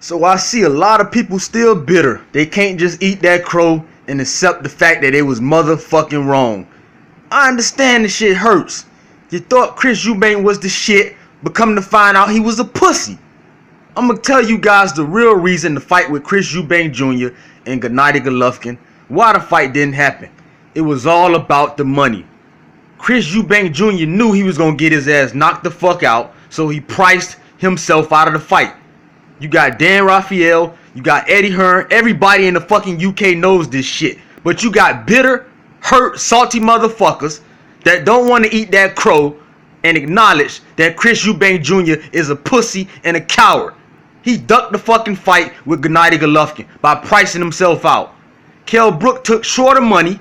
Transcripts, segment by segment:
So I see a lot of people still bitter. They can't just eat that crow and accept the fact that it was motherfucking wrong. I understand the shit hurts. You thought Chris Eubank was the shit, but come to find out he was a pussy. I'm gonna tell you guys the real reason the fight with Chris Eubank Jr. and Gennady Golovkin, why the fight didn't happen. It was all about the money. Chris Eubank Jr. knew he was gonna get his ass knocked the fuck out, so he priced himself out of the fight. You got Dan Raphael, you got Eddie Hearn, everybody in the fucking UK knows this shit. But you got bitter, hurt, salty motherfuckers that don't want to eat that crow and acknowledge that Chris Eubank Jr. is a pussy and a coward. He ducked the fucking fight with Gennady Golovkin by pricing himself out. Kell Brook took shorter money,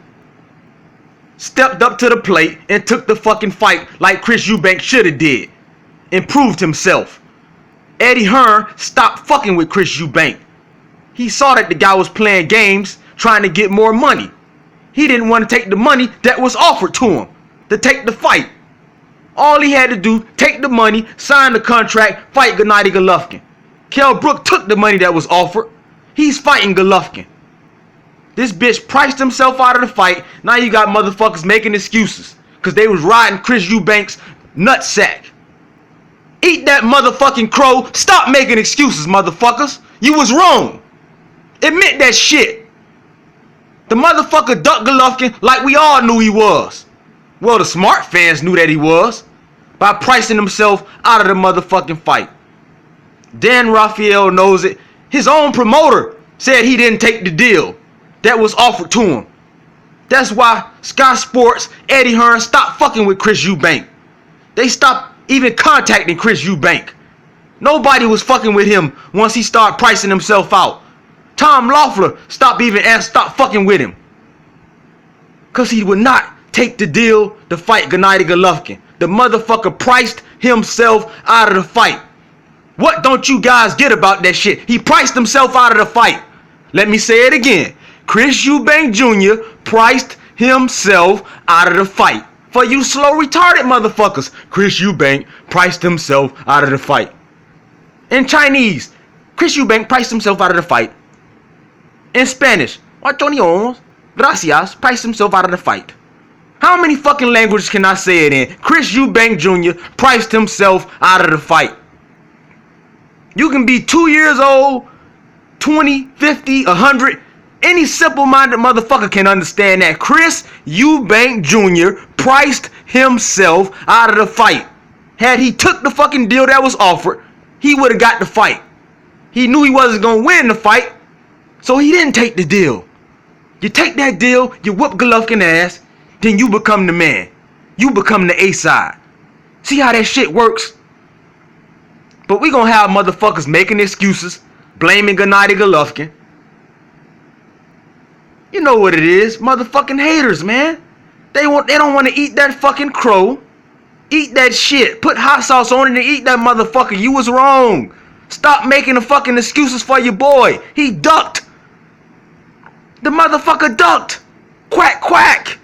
stepped up to the plate, and took the fucking fight like Chris Eubank should have did. Improved himself. Eddie Hearn stopped fucking with Chris Eubank. He saw that the guy was playing games, trying to get more money. He didn't want to take the money that was offered to him to take the fight. All he had to do, take the money, sign the contract, fight Gennady Golovkin. Kell Brook took the money that was offered. He's fighting Golovkin. This bitch priced himself out of the fight. Now you got motherfuckers making excuses because they was riding Chris Eubank's nutsack. Eat that motherfucking crow. Stop making excuses, motherfuckers. You was wrong. Admit that shit. The motherfucker ducked Golovkin like we all knew he was. Well, the smart fans knew that he was by pricing himself out of the motherfucking fight. Dan Raphael knows it. His own promoter said he didn't take the deal that was offered to him. That's why Sky Sports, Eddie Hearn stopped fucking with Chris Eubank. They stopped even contacting Chris Eubank. Nobody was fucking with him once he started pricing himself out. Tom Loeffler stopped fucking with him because he would not take the deal to fight Gennady Golovkin. The motherfucker priced himself out of the fight. What don't you guys get about that shit? He priced himself out of the fight. Let me say it again. Chris Eubank Jr. priced himself out of the fight. For you slow retarded motherfuckers, Chris Eubank priced himself out of the fight. In Chinese, Chris Eubank priced himself out of the fight. In Spanish, gracias, priced himself out of the fight. How many fucking languages can I say it in? Chris Eubank Jr. priced himself out of the fight. You can be 2 years old, 20, 50, 100. Any simple-minded motherfucker can understand that Chris Eubank Jr. priced himself out of the fight. Had he took the fucking deal that was offered, he would have got the fight. He knew he wasn't going to win the fight, so he didn't take the deal. You take that deal, you whoop Golovkin ass, then you become the man. You become the A-side. See how that shit works? But we gonna have motherfuckers making excuses, blaming Gennady Golovkin. You know what it is, motherfucking haters, man. They don't want to eat that fucking crow. Eat that shit. Put hot sauce on it and eat that motherfucker. You was wrong. Stop making the fucking excuses for your boy. He ducked. The motherfucker ducked. Quack, quack.